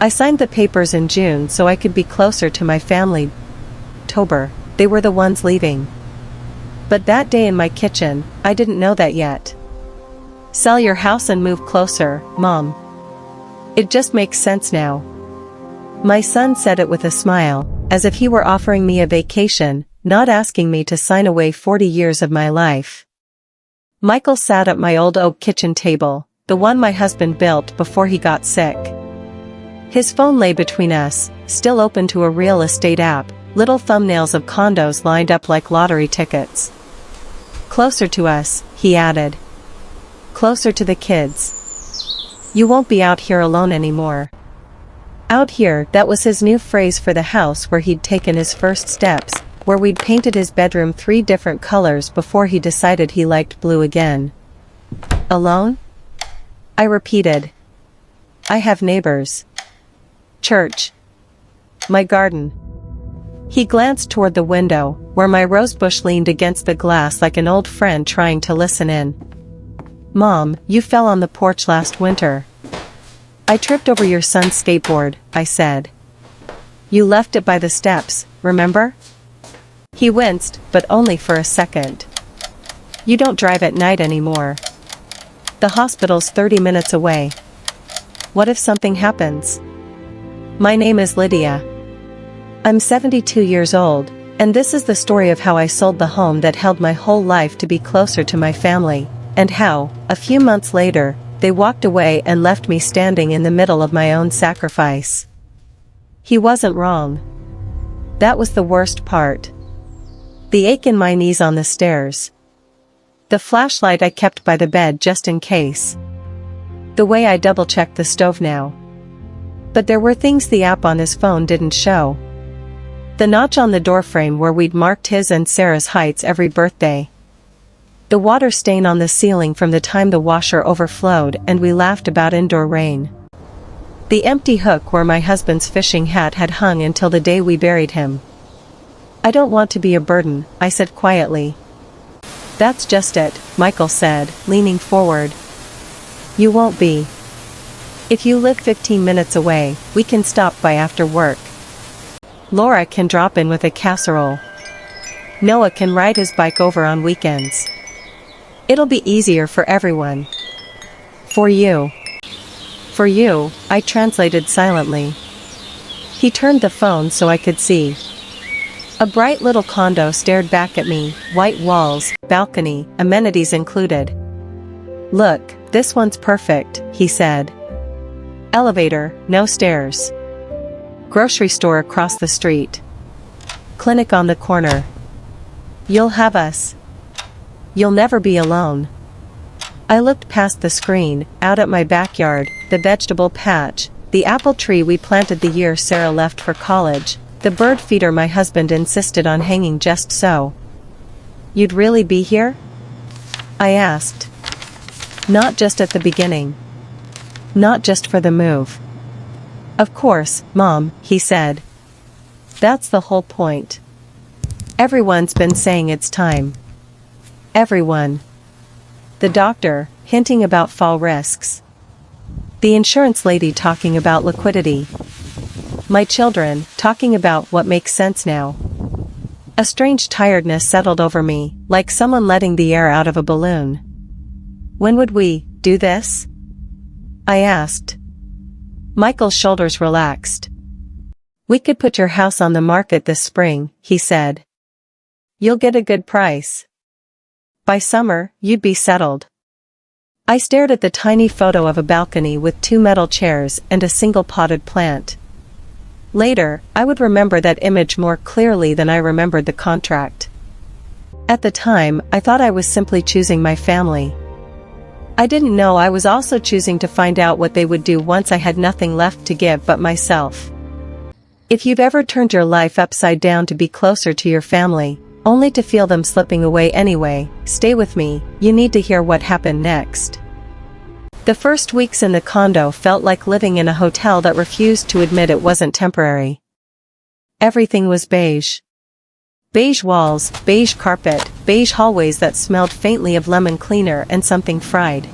I signed the papers in June so I could be closer to my family. October, they were the ones leaving. But that day in my kitchen, I didn't know that yet. Sell your house and move closer, Mom. It just makes sense now. My son said it with a smile, as if he were offering me a vacation, not asking me to sign away 40 years of my life. Michael sat at my old oak kitchen table, the one my husband built before he got sick. His phone lay between us, still open to a real estate app, little thumbnails of condos lined up like lottery tickets. Closer to us, he added. Closer to the kids. You won't be out here alone anymore. Out here, that was his new phrase for the house where he'd taken his first steps, where we'd painted his bedroom 3 different colors before he decided he liked blue again. Alone? I repeated. I have neighbors. Church. My garden. He glanced toward the window, where my rosebush leaned against the glass like an old friend trying to listen in. Mom, you fell on the porch last winter. I tripped over your son's skateboard, I said. You left it by the steps, remember? He winced, but only for a second. You don't drive at night anymore. The hospital's 30 minutes away. What if something happens? My name is Lydia. I'm 72 years old, and this is the story of how I sold the home that held my whole life to be closer to my family, and how, a few months later, they walked away and left me standing in the middle of my own sacrifice. He wasn't wrong. That was the worst part. The ache in my knees on the stairs. The flashlight I kept by the bed just in case. The way I double-checked the stove now. But there were things the app on his phone didn't show. The notch on the doorframe where we'd marked his and Sarah's heights every birthday. The water stain on the ceiling from the time the washer overflowed and we laughed about indoor rain. The empty hook where my husband's fishing hat had hung until the day we buried him. I don't want to be a burden, I said quietly. That's just it, Michael said, leaning forward. You won't be. If you live 15 minutes away, we can stop by after work. Laura can drop in with a casserole. Noah can ride his bike over on weekends. It'll be easier for everyone. For you. For you, I translated silently. He turned the phone so I could see. A bright little condo stared back at me, white walls, balcony, amenities included. Look, this one's perfect, he said. Elevator, no stairs. Grocery store across the street. Clinic on the corner. You'll have us. You'll never be alone. I looked past the screen, out at my backyard, the vegetable patch, the apple tree we planted the year Sarah left for college, the bird feeder my husband insisted on hanging just so. You'd really be here? I asked. Not just at the beginning. Not just for the move. Of course, Mom, he said. That's the whole point. Everyone's been saying it's time. Everyone. The doctor, hinting about fall risks. The insurance lady talking about liquidity. My children, talking about what makes sense now. A strange tiredness settled over me, like someone letting the air out of a balloon. When would we do this? I asked. Michael's shoulders relaxed. We could put your house on the market this spring, he said. You'll get a good price. By summer, you'd be settled. I stared at the tiny photo of a balcony with 2 metal chairs and a single potted plant. Later, I would remember that image more clearly than I remembered the contract. At the time, I thought I was simply choosing my family. I didn't know I was also choosing to find out what they would do once I had nothing left to give but myself. If you've ever turned your life upside down to be closer to your family, only to feel them slipping away anyway, stay with me, you need to hear what happened next. The first weeks in the condo felt like living in a hotel that refused to admit it wasn't temporary. Everything was beige. Beige walls, beige carpet, beige hallways that smelled faintly of lemon cleaner and something fried.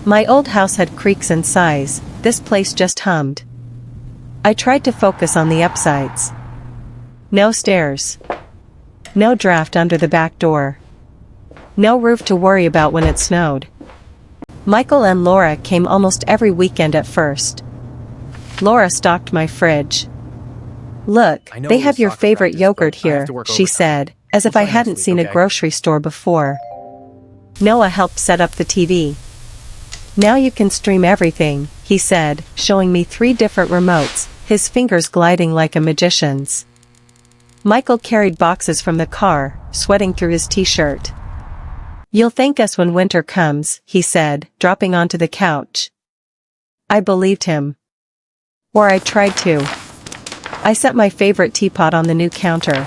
My old house had creaks and sighs, this place just hummed. I tried to focus on the upsides. No stairs. No draft under the back door. No roof to worry about when it snowed. Michael and Laura came almost every weekend at first. Laura stocked my fridge. "Look, they have your favorite yogurt here," she said, as if I hadn't seen a grocery store before. Noah helped set up the TV. "Now you can stream everything," he said, showing me 3 different remotes, his fingers gliding like a magician's. Michael carried boxes from the car, sweating through his t-shirt. "You'll thank us when winter comes," he said, dropping onto the couch. I believed him. Or I tried to. I set my favorite teapot on the new counter.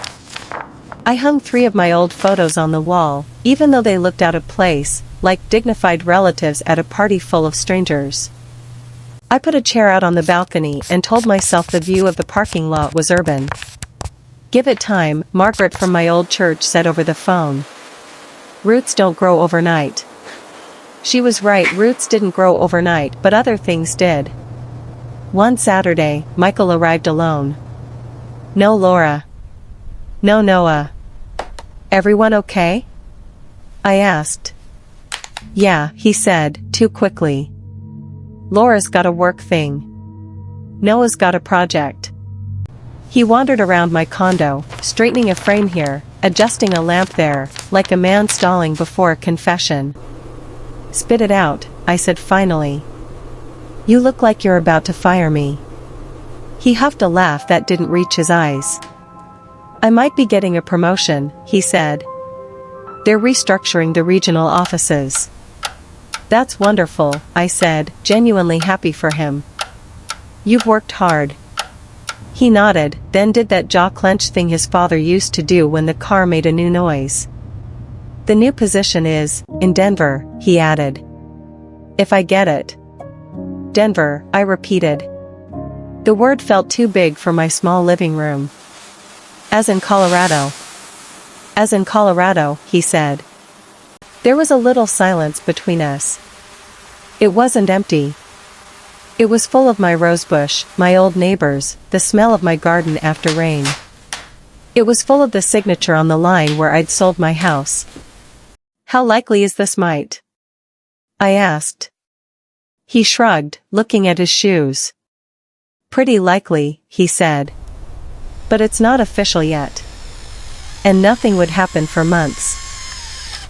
I hung 3 of my old photos on the wall, even though they looked out of place, like dignified relatives at a party full of strangers. I put a chair out on the balcony and told myself the view of the parking lot was urban. "Give it time," Margaret from my old church said over the phone. "Roots don't grow overnight." She was right, roots didn't grow overnight, but other things did. One Saturday, Michael arrived alone. No Laura. No Noah. "Everyone okay?" I asked. "Yeah," he said, too quickly. "Laura's got a work thing. Noah's got a project." He wandered around my condo, straightening a frame here, adjusting a lamp there, like a man stalling before a confession. "Spit it out," I said finally. "You look like you're about to fire me." He huffed a laugh that didn't reach his eyes. "I might be getting a promotion," he said. "They're restructuring the regional offices." "That's wonderful," I said, genuinely happy for him. "You've worked hard." He nodded, then did that jaw-clench thing his father used to do when the car made a new noise. "The new position is, in Denver," he added. "If I get it." "Denver," I repeated. The word felt too big for my small living room. "As in Colorado." "As in Colorado," he said. There was a little silence between us. It wasn't empty. It was full of my rosebush, my old neighbors, the smell of my garden after rain. It was full of the signature on the line where I'd sold my house. "How likely is this might?" I asked. He shrugged, looking at his shoes. "Pretty likely," he said. "But it's not official yet. And nothing would happen for months.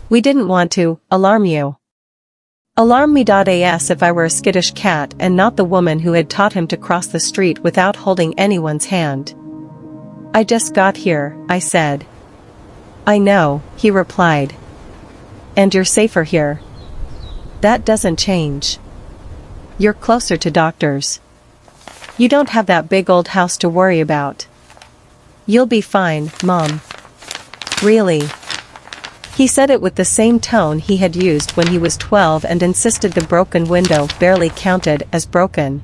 We didn't want to alarm you." Alarm me.as if I were a skittish cat and not the woman who had taught him to cross the street without holding anyone's hand. "I just got here," I said. "I know," he replied. "And you're safer here." "That doesn't change. You're closer to doctors. You don't have that big old house to worry about. You'll be fine, Mom." "Really?" He said it with the same tone he had used when he was 12 and insisted the broken window barely counted as broken.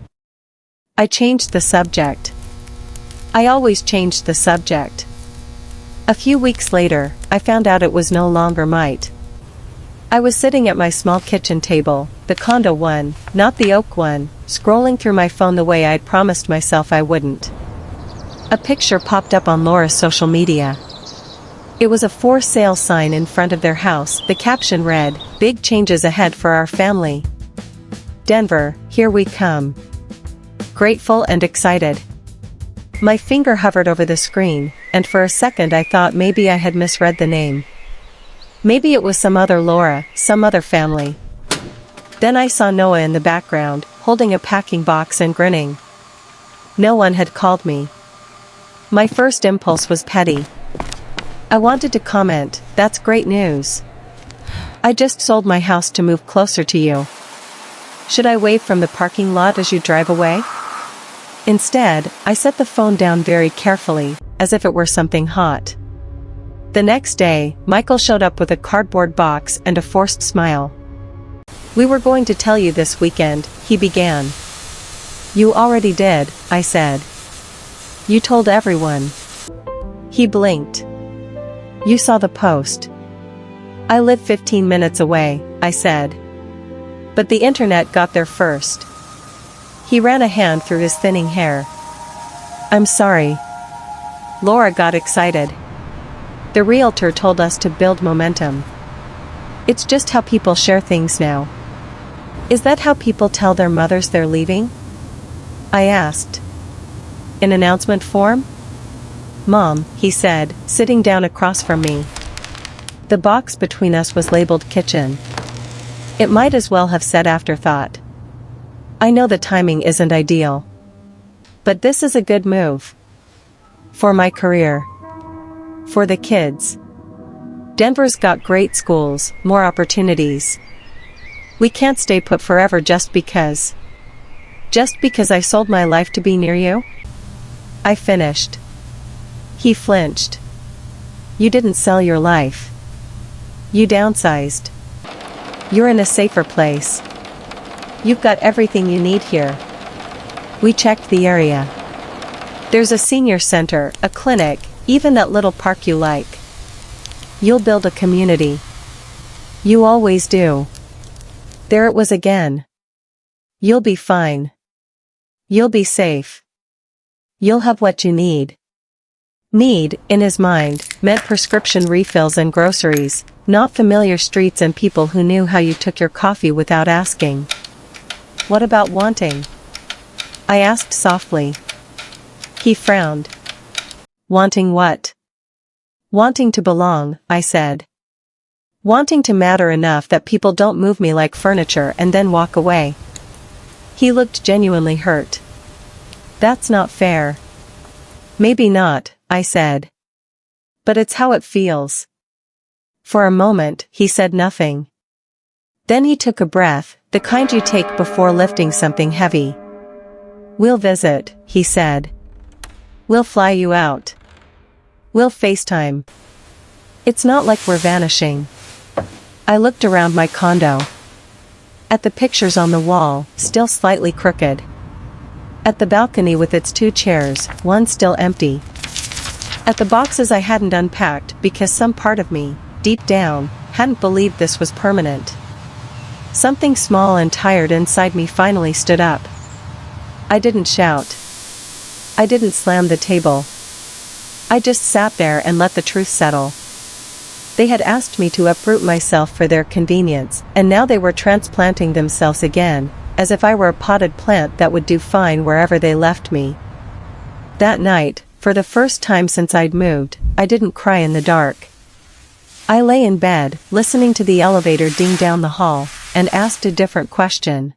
I changed the subject. I always changed the subject. A few weeks later, I found out it was no longer might. I was sitting at my small kitchen table, the condo one, not the oak one, scrolling through my phone the way I'd promised myself I wouldn't. A picture popped up on Laura's social media. It was a for sale sign in front of their house. The caption read, "Big changes ahead for our family. Denver, here we come." Grateful and excited. My finger hovered over the screen, and for a second I thought maybe I had misread the name. Maybe it was some other Laura, some other family. Then I saw Noah in the background, holding a packing box and grinning. No one had called me. My first impulse was petty. I wanted to comment, "That's great news. I just sold my house to move closer to you. Should I wave from the parking lot as you drive away?" Instead, I set the phone down very carefully, as if it were something hot. The next day, Michael showed up with a cardboard box and a forced smile. "We were going to tell you this weekend," he began. "You already did," I said. "You told everyone." He blinked. "You saw the post." "I live 15 minutes away," I said. "But the internet got there first." He ran a hand through his thinning hair. I'm sorry. Laura got excited. The realtor told us to build momentum. It's just how people share things now. Is that how people tell their mothers they're leaving? I asked. In announcement form? Mom, he said, sitting down across from me. The box between us was labeled kitchen. It might as well have said afterthought. I know the timing isn't ideal. But this is a good move. For my career. For the kids. Denver's got great schools, more opportunities. We can't stay put forever just because. Just because I sold my life to be near you? I finished. He flinched. You didn't sell your life. You downsized. You're in a safer place. You've got everything you need here. We checked the area. There's a senior center, a clinic, even that little park you like. You'll build a community. You always do. There it was again. You'll be fine. You'll be safe. You'll have what you need. Need, in his mind, meant prescription refills and groceries, not familiar streets and people who knew how you took your coffee without asking. What about wanting? I asked softly. He frowned. Wanting what? Wanting to belong, I said. Wanting to matter enough that people don't move me like furniture and then walk away. He looked genuinely hurt. That's not fair. Maybe not, I said. But it's how it feels. For a moment, he said nothing. Then he took a breath, the kind you take before lifting something heavy. We'll visit, he said. We'll fly you out. We'll FaceTime. It's not like we're vanishing. I looked around my condo. At the pictures on the wall, still slightly crooked. At the balcony with its 2 chairs, one still empty. At the boxes I hadn't unpacked because some part of me, deep down, hadn't believed this was permanent. Something small and tired inside me finally stood up. I didn't shout. I didn't slam the table. I just sat there and let the truth settle. They had asked me to uproot myself for their convenience, and now they were transplanting themselves again, as if I were a potted plant that would do fine wherever they left me. That night, for the first time since I'd moved, I didn't cry in the dark. I lay in bed, listening to the elevator ding down the hall, and asked a different question.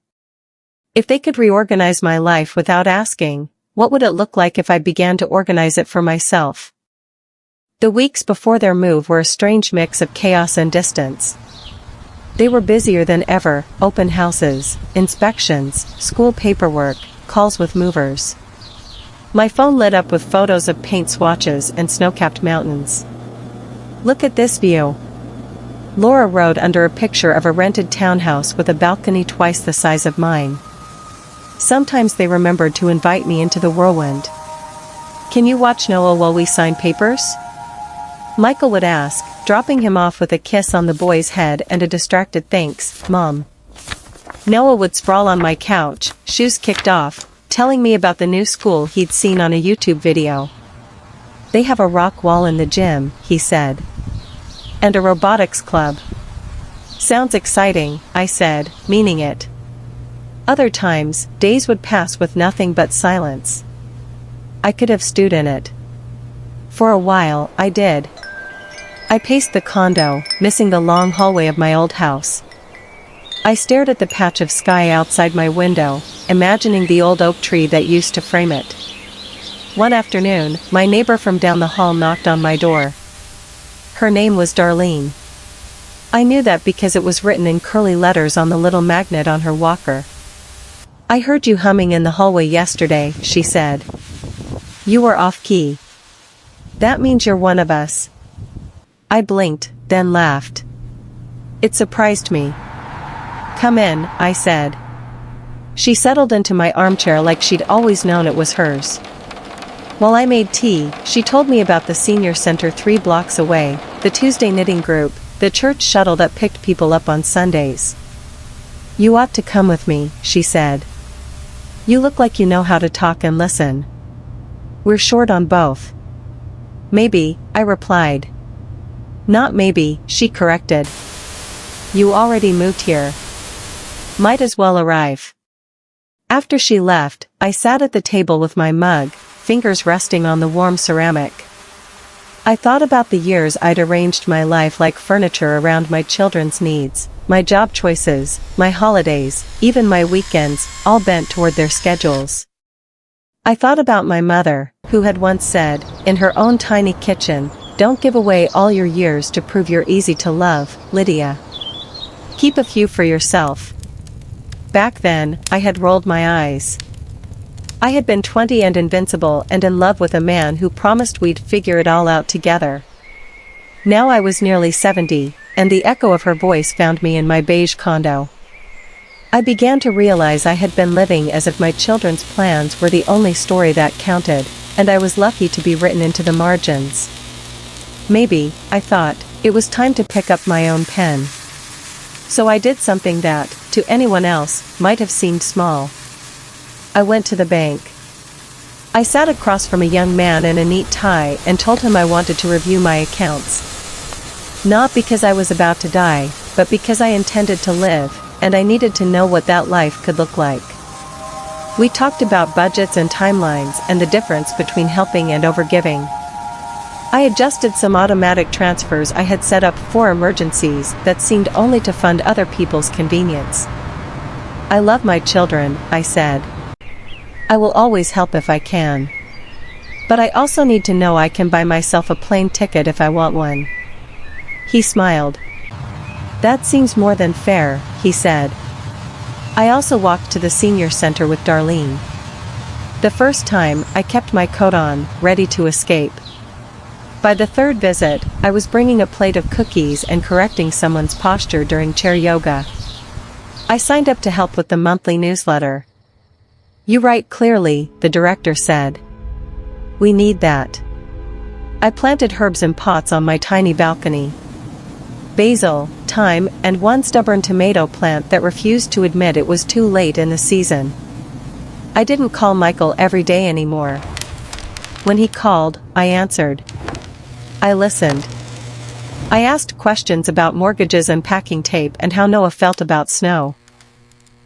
If they could reorganize my life without asking, what would it look like if I began to organize it for myself? The weeks before their move were a strange mix of chaos and distance. They were busier than ever, open houses, inspections, school paperwork, calls with movers. My phone lit up with photos of paint swatches and snow-capped mountains. Look at this view. Laura wrote under a picture of a rented townhouse with a balcony twice the size of mine. Sometimes they remembered to invite me into the whirlwind. Can you watch Noah while we sign papers? Michael would ask, dropping him off with a kiss on the boy's head and a distracted thanks, Mom. Noah would sprawl on my couch, shoes kicked off, telling me about the new school he'd seen on a YouTube video. They have a rock wall in the gym, he said. And a robotics club. Sounds exciting, I said, meaning it. Other times, days would pass with nothing but silence. I could have stewed in it. For a while, I did. I paced the condo, missing the long hallway of my old house. I stared at the patch of sky outside my window, imagining the old oak tree that used to frame it. One afternoon, my neighbor from down the hall knocked on my door. Her name was Darlene. I knew that because it was written in curly letters on the little magnet on her walker. I heard you humming in the hallway yesterday, she said. You were off-key. That means you're one of us. I blinked, then laughed. It surprised me. Come in, I said. She settled into my armchair like she'd always known it was hers. While I made tea, she told me about the senior center 3 blocks away, the Tuesday knitting group, the church shuttle that picked people up on Sundays. You ought to come with me, she said. You look like you know how to talk and listen. We're short on both. Maybe, I replied. Not maybe, she corrected. You already moved here. Might as well arrive. After she left, I sat at the table with my mug, fingers resting on the warm ceramic. I thought about the years I'd arranged my life like furniture around my children's needs, my job choices, my holidays, even my weekends, all bent toward their schedules. I thought about my mother, who had once said, in her own tiny kitchen, "Don't give away all your years to prove you're easy to love, Lydia. Keep a few for yourself." Back then, I had rolled my eyes. I had been 20 and invincible and in love with a man who promised we'd figure it all out together. Now I was nearly 70, and the echo of her voice found me in my beige condo. I began to realize I had been living as if my children's plans were the only story that counted, and I was lucky to be written into the margins. Maybe, I thought, it was time to pick up my own pen. So I did something that, to anyone else, might have seemed small. I went to the bank. I sat across from a young man in a neat tie and told him I wanted to review my accounts. Not because I was about to die, but because I intended to live, and I needed to know what that life could look like. We talked about budgets and timelines and the difference between helping and overgiving. I adjusted some automatic transfers I had set up for emergencies that seemed only to fund other people's convenience. I love my children, I said. I will always help if I can. But I also need to know I can buy myself a plane ticket if I want one. He smiled. That seems more than fair, he said. I also walked to the senior center with Darlene. The first time, I kept my coat on, ready to escape. By the third visit, I was bringing a plate of cookies and correcting someone's posture during chair yoga. I signed up to help with the monthly newsletter. You write clearly, the director said. We need that. I planted herbs in pots on my tiny balcony. Basil, thyme, and one stubborn tomato plant that refused to admit it was too late in the season. I didn't call Michael every day anymore. When he called, I answered. I listened. I asked questions about mortgages and packing tape and how Noah felt about snow.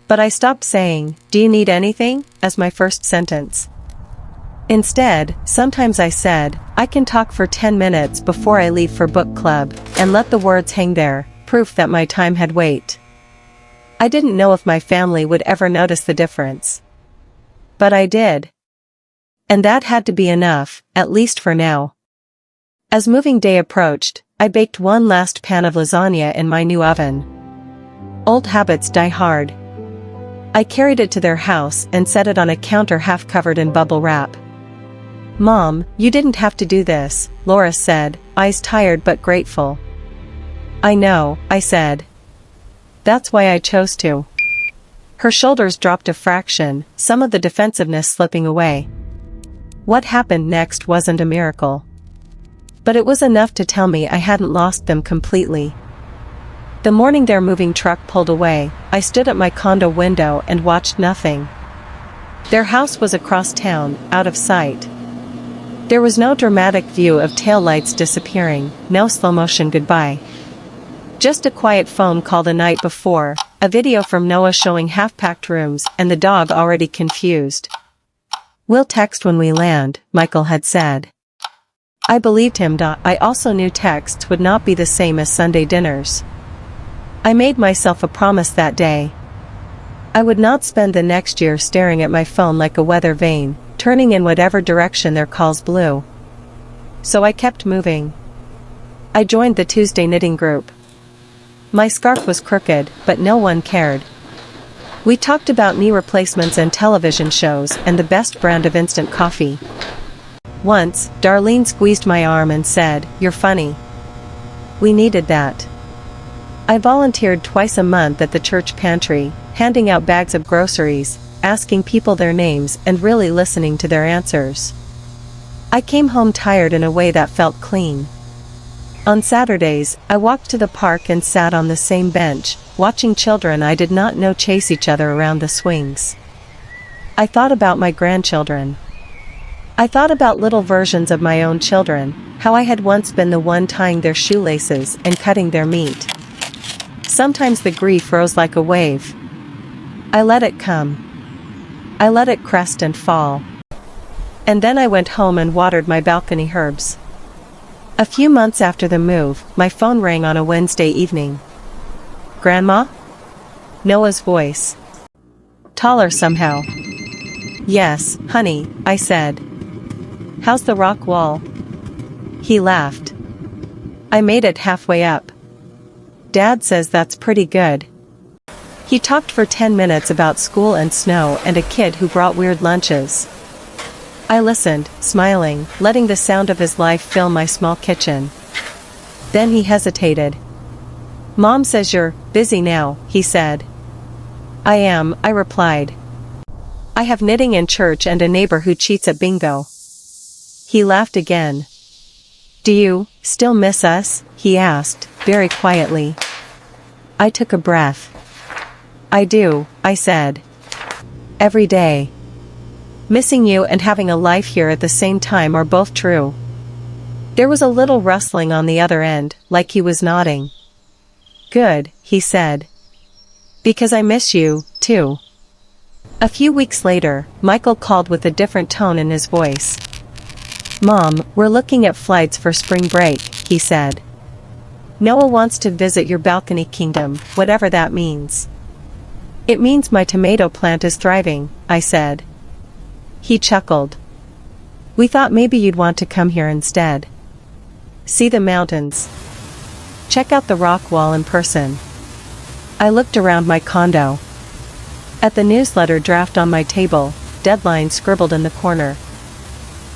But I stopped saying, "Do you need anything?" as my first sentence. Instead, sometimes I said, I can talk for 10 minutes before I leave for book club, and let the words hang there, proof that my time had weight. I didn't know if my family would ever notice the difference. But I did. And that had to be enough, at least for now. As moving day approached, I baked one last pan of lasagna in my new oven. Old habits die hard. I carried it to their house and set it on a counter half covered in bubble wrap. Mom, you didn't have to do this, Laura said, eyes tired but grateful. I know, I said. That's why I chose to. Her shoulders dropped a fraction, some of the defensiveness slipping away. What happened next wasn't a miracle. But it was enough to tell me I hadn't lost them completely. The morning their moving truck pulled away, I stood at my condo window and watched nothing. Their house was across town, out of sight. There was no dramatic view of taillights disappearing, no slow-motion goodbye. Just a quiet phone call the night before, a video from Noah showing half-packed rooms and the dog already confused. We'll text when we land, Michael had said. I believed him. I also knew texts would not be the same as Sunday dinners. I made myself a promise that day. I would not spend the next year staring at my phone like a weather vane, turning in whatever direction their calls blew. So I kept moving. I joined the Tuesday knitting group. My scarf was crooked, but no one cared. We talked about knee replacements and television shows and the best brand of instant coffee. Once, Darlene squeezed my arm and said, "You're funny." We needed that. I volunteered twice a month at the church pantry, handing out bags of groceries, asking people their names and really listening to their answers. I came home tired in a way that felt clean. On Saturdays, I walked to the park and sat on the same bench, watching children I did not know chase each other around the swings. I thought about my grandchildren. I thought about little versions of my own children, how I had once been the one tying their shoelaces and cutting their meat. Sometimes the grief rose like a wave. I let it come. I let it crest and fall. And then I went home and watered my balcony herbs. A few months after the move, my phone rang on a Wednesday evening. "Grandma?" Noah's voice. Taller somehow. "Yes, honey," I said. "How's the rock wall?" He laughed. "I made it halfway up. Dad says that's pretty good." He talked for 10 minutes about school and snow and a kid who brought weird lunches. I listened, smiling, letting the sound of his life fill my small kitchen. Then he hesitated. "Mom says you're busy now," he said. "I am," I replied. "I have knitting in church and a neighbor who cheats at bingo." He laughed again. "Do you still miss us?" he asked, very quietly. I took a breath. "I do," I said. "Every day. Missing you and having a life here at the same time are both true." There was a little rustling on the other end, like he was nodding. "Good," he said. "Because I miss you, too." A few weeks later, Michael called with a different tone in his voice. "Mom, we're looking at flights for spring break," he said. "Noah wants to visit your balcony kingdom, whatever that means." "It means my tomato plant is thriving," I said. He chuckled. "We thought maybe you'd want to come here instead. See the mountains. Check out the rock wall in person." I looked around my condo. At the newsletter draft on my table, deadline scribbled in the corner.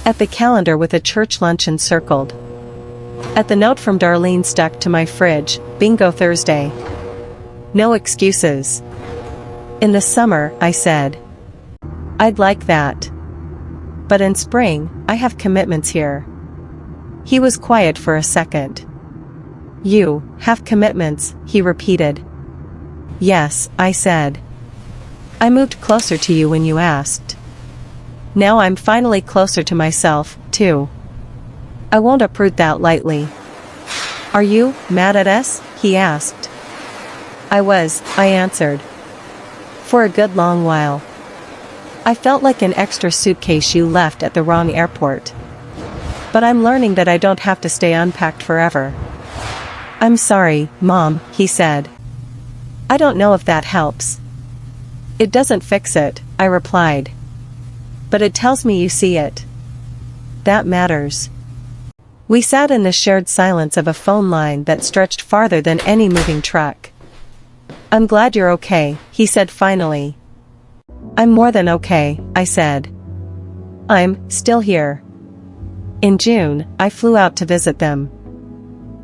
At the calendar with a church luncheon circled. At the note from Darlene stuck to my fridge, "Bingo Thursday." No excuses. "In the summer," I said. "I'd like that. But in spring, I have commitments here." He was quiet for a second. "You have commitments," he repeated. "Yes," I said. "I moved closer to you when you asked. Now I'm finally closer to myself, too. I won't uproot that lightly." "Are you mad at us?" he asked. I was, I answered. "For a good long while. I felt like an extra suitcase you left at the wrong airport. But I'm learning that I don't have to stay unpacked forever." "I'm sorry, Mom," he said. "I don't know if that helps." "It doesn't fix it," I replied. "But it tells me you see it. That matters." We sat in the shared silence of a phone line that stretched farther than any moving truck. "I'm glad you're okay," he said finally. "I'm more than okay," I said. "I'm still here." In June, I flew out to visit them.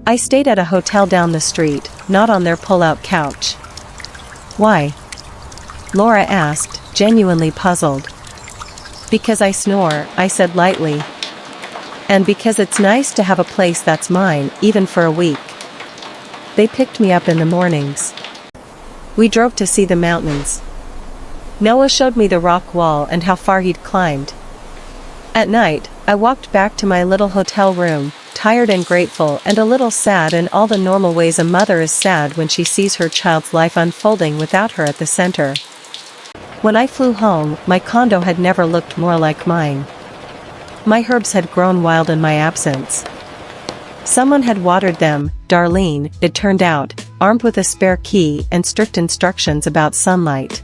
I stayed at a hotel down the street, not on their pull-out couch. "Why?" Laura asked, genuinely puzzled. "Because I snore," I said lightly. "And because it's nice to have a place that's mine, even for a week." They picked me up in the mornings. We drove to see the mountains. Noah showed me the rock wall and how far he'd climbed. At night, I walked back to my little hotel room, tired and grateful and a little sad in all the normal ways a mother is sad when she sees her child's life unfolding without her at the center. When I flew home, my condo had never looked more like mine. My herbs had grown wild in my absence. Someone had watered them, Darlene, it turned out, armed with a spare key and strict instructions about sunlight.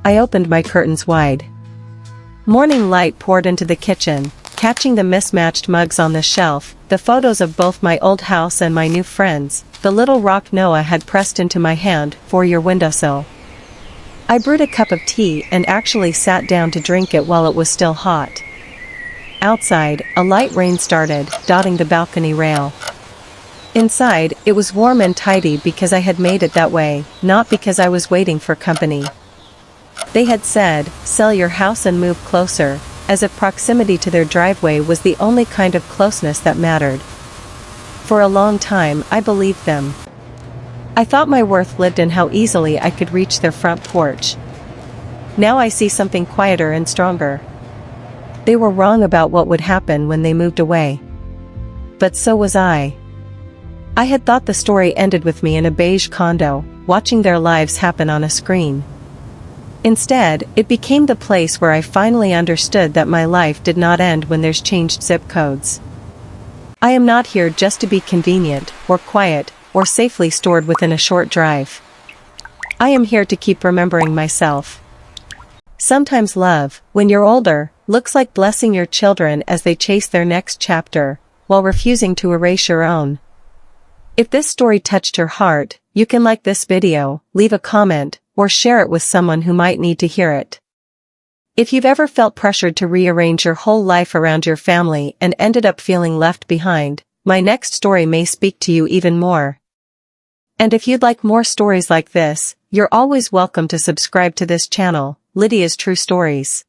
I opened my curtains wide. Morning light poured into the kitchen, catching the mismatched mugs on the shelf, the photos of both my old house and my new friends, the little rock Noah had pressed into my hand, for your windowsill. I brewed a cup of tea and actually sat down to drink it while it was still hot. Outside, a light rain started, dotting the balcony rail. Inside, it was warm and tidy because I had made it that way, not because I was waiting for company. They had said, "Sell your house and move closer," as if proximity to their driveway was the only kind of closeness that mattered. For a long time, I believed them. I thought my worth lived in how easily I could reach their front porch. Now I see something quieter and stronger. They were wrong about what would happen when they moved away. But so was I. I had thought the story ended with me in a beige condo, watching their lives happen on a screen. Instead, it became the place where I finally understood that my life did not end when there's changed zip codes. I am not here just to be convenient, or quiet, or safely stored within a short drive. I am here to keep remembering myself. Sometimes love, when you're older, looks like blessing your children as they chase their next chapter, while refusing to erase your own. If this story touched your heart, you can like this video, leave a comment, or share it with someone who might need to hear it. If you've ever felt pressured to rearrange your whole life around your family and ended up feeling left behind, my next story may speak to you even more. And if you'd like more stories like this, you're always welcome to subscribe to this channel, Lydia's True Stories.